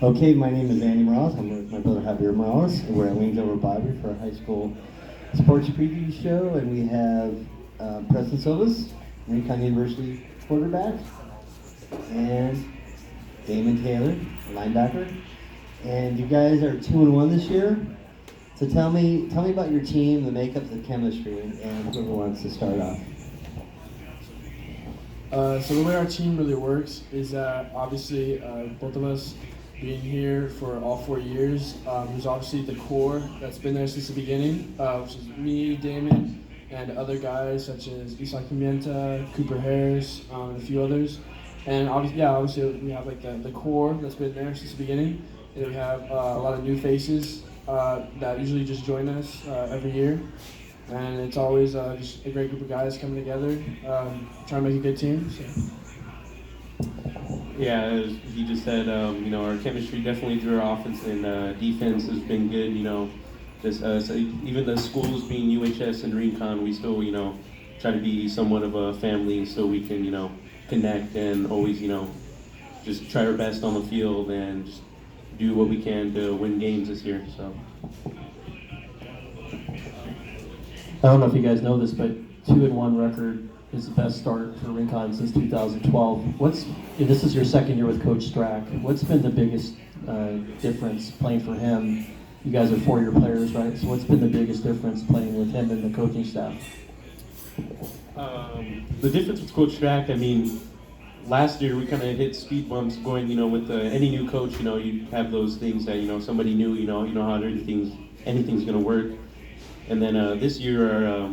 Okay, my name is Andy Morales. I'm with my brother Javier Morales, and we're at Wings Over Bobby for a high school sports preview show, and we have Preston Silvas, Rincon University quarterback, and Damon Taylor, linebacker. And you guys are 2-1 this year. So tell me about your team, the makeup, the chemistry, and whoever wants to start off. So the way our team really works is that obviously both of us being here for all 4 years, there's obviously the core that's been there since the beginning, which is me, Damon, and other guys such as Isaac Pimienta, Cooper Harris, and a few others. And obviously we have like the core that's been there since the beginning, and then we have a lot of new faces that usually just join us every year. And it's always just a great group of guys coming together, trying to make a good team. So. Yeah, as he just said, our chemistry definitely through our offense and defense has been good. Just so even the schools being UHS and Rincon, we still try to be somewhat of a family, so we can connect and always just try our best on the field and just do what we can to win games this year. So. I don't know if you guys know this, but 2-1 record is the best start for Rincon since 2012. This is your second year with Coach Strack. What's been the biggest difference playing for him? You guys are 4-year players, right? So what's been the biggest difference playing with him and the coaching staff? The difference with Coach Strack, last year we kind of hit speed bumps going, with any new coach, you have those things that, somebody new, you know how anything's going to work. And then this year,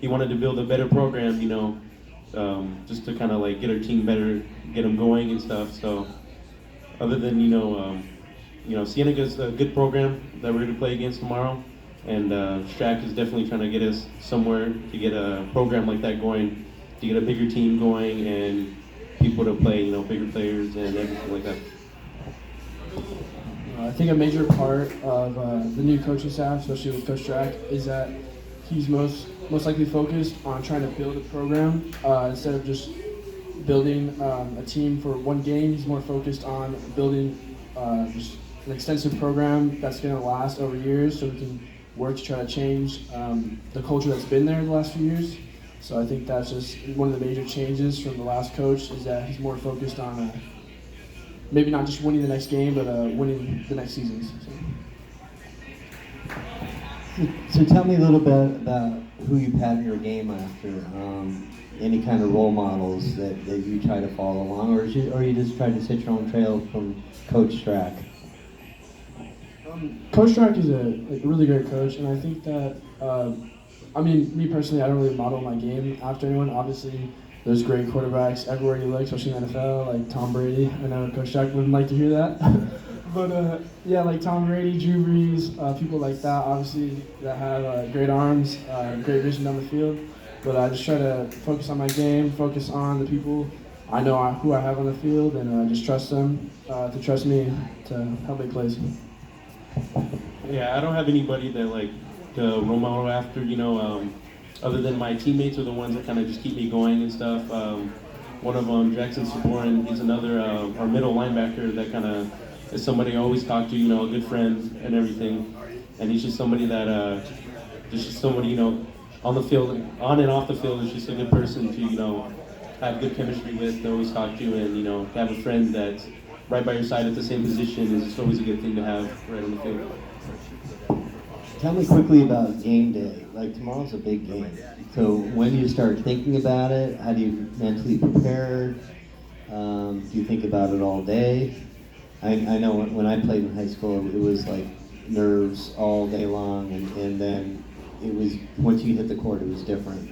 he wanted to build a better program, just to kind of like get our team better, get them going and stuff. So, other than Cienega's a good program that we're going to play against tomorrow, and Strack is definitely trying to get us somewhere to get a program like that going, to get a bigger team going, and people to play, bigger players and everything like that. I think a major part of the new coaching staff, especially with Coach Strack, is that he's most likely focused on trying to build a program instead of just building a team for one game. He's more focused on building just an extensive program that's going to last over years, so we can work to try to change the culture that's been there the last few years. So I think that's just one of the major changes from the last coach, is that he's more focused on maybe not just winning the next game, but winning the next seasons. So tell me a little bit about who you pattern your game after. Any kind of role models that you try to follow along, or you just try to set your own trail from Coach Strack? Coach Strack is a really great coach, and I think that, me personally, I don't really model my game after anyone. Obviously, there's great quarterbacks everywhere you look, especially in the NFL, like Tom Brady. I know Coach Strack wouldn't like to hear that. But like Tom Brady, Drew Brees, people like that, obviously, that have great arms, great vision down the field. But I just try to focus on my game, focus on the people I know who I have on the field, and just trust them to trust me to help make plays. Yeah, I don't have anybody that to role model after, other than my teammates are the ones that kind of just keep me going and stuff. One of them, Jackson Saborin, he's another, our middle linebacker that kind of is somebody I always talk to, a good friend and everything. And he's just somebody that, on the field, on and off the field, is just a good person to, have good chemistry with, to always talk to, and, to have a friend that's right by your side at the same position is just always a good thing to have right on the field. Tell me quickly about game day. Like, tomorrow's a big game. So when do you start thinking about it? How do you mentally prepare? Do you think about it all day? I know when I played in high school, it was like nerves all day long, and then it was, once you hit the court, it was different.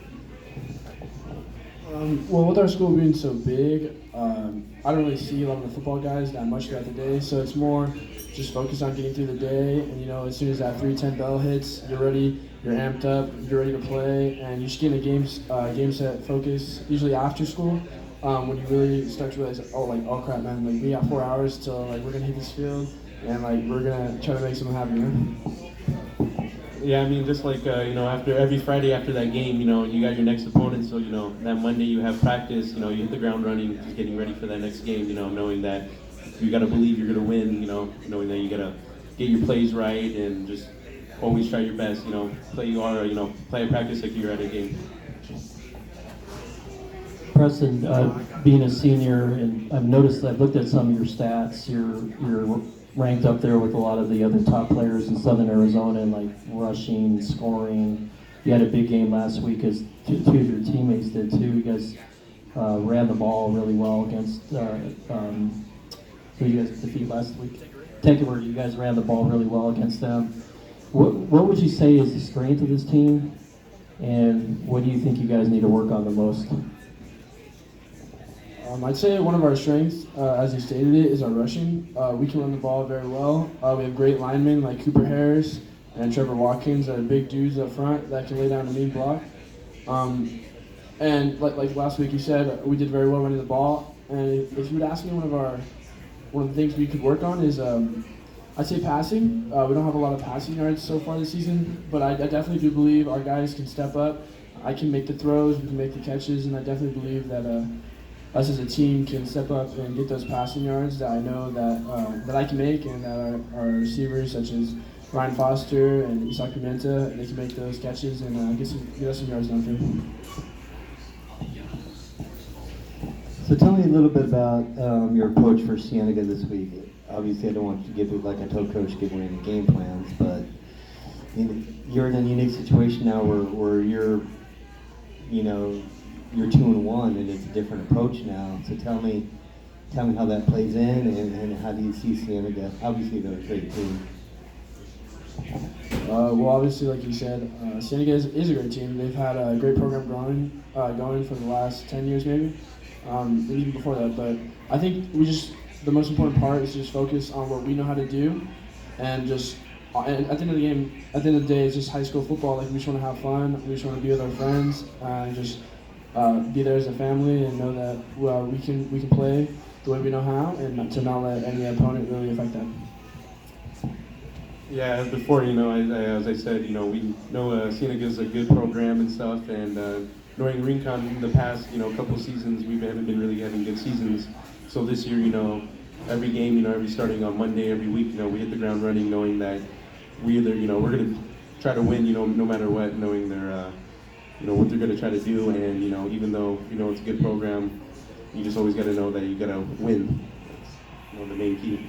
Well, with our school being so big, I don't really see a lot of the football guys that much throughout the day, so it's more just focused on getting through the day, and as soon as that 3:10 bell hits, you're ready, you're amped up, you're ready to play, and you just get in a game set focus, usually after school, when you really start to realize, oh crap, man, we got 4 hours till we're gonna hit this field, and we're gonna try to make something happen. Yeah, just after every Friday after that game, you got your next opponent, so that Monday you have practice, you hit the ground running, just getting ready for that next game, knowing that you got to believe you're going to win, knowing that you got to get your plays right and just always try your best, play play and practice like you're at a game. Preston, being a senior, and I've looked at some of your stats. You're ranked up there with a lot of the other top players in Southern Arizona, and like rushing, scoring. You had a big game last week, as two of your teammates did too. You guys ran the ball really well against who you guys defeated last week. Tankerword, you guys ran the ball really well against them. What would you say is the strength of this team, and what do you think you guys need to work on the most? I'd say one of our strengths, as you stated it, is our rushing. We can run the ball very well. We have great linemen like Cooper Harris and Trevor Watkins that are big dudes up front that can lay down a mean block. And like last week you said, we did very well running the ball. And if you would ask me one of the things we could work on is, I'd say passing. We don't have a lot of passing yards so far this season, but I definitely do believe our guys can step up. I can make the throws, we can make the catches, and I definitely believe that us as a team can step up and get those passing yards that I know that I can make, and that our receivers such as Ryan Foster and Isak Pimenta, they can make those catches and get us some yards downfield. So tell me a little bit about your approach for Cienega this week. Obviously, I don't want to give you, like I told Coach, give away any game plans, but you're in a unique situation now where you're 2-1 and it's a different approach now. So tell me how that plays in, and how do you see Cienega? Obviously, they're a great team. Well, obviously, like you said, Cienega is a great team. They've had a great program going for the last 10 years maybe, and even before that. But I think the most important part is just focus on what we know how to do, and and at the end of the day, it's just high school football. Like, we just want to have fun. We just want to be with our friends and just be there as a family, and know that we can play the way we know how, and to not let any opponent really affect that. Yeah, as before, as I said, we know Cienega is a good program and stuff, and knowing Rincon in the past, couple seasons, we haven't been really having good seasons. So this year, every game, every starting on Monday, every week, we hit the ground running, knowing that we're going to try to win, no matter what, knowing they're, what they're going to try to do, and even though it's a good program, you just always got to know that you got to win. That's the main key.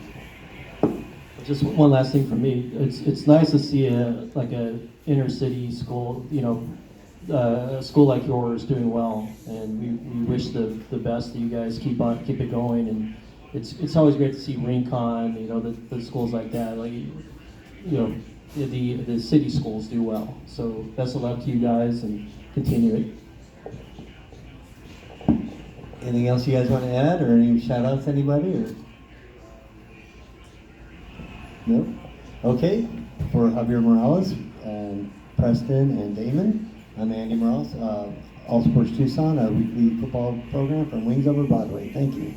Just one last thing from me. It's nice to see a inner city school, a school like yours doing well, and we wish the best that you guys keep it going. And it's always great to see Rincon, the schools like that, the city schools do well. So best of luck to you guys, and continue it. Anything else you guys want to add, or any shout outs to anybody? Or no? Okay. For Javier Morales and Preston and Damon, I'm Andy Morales, All Sports Tucson, a weekly football program from Wings Over Broadway. Thank you.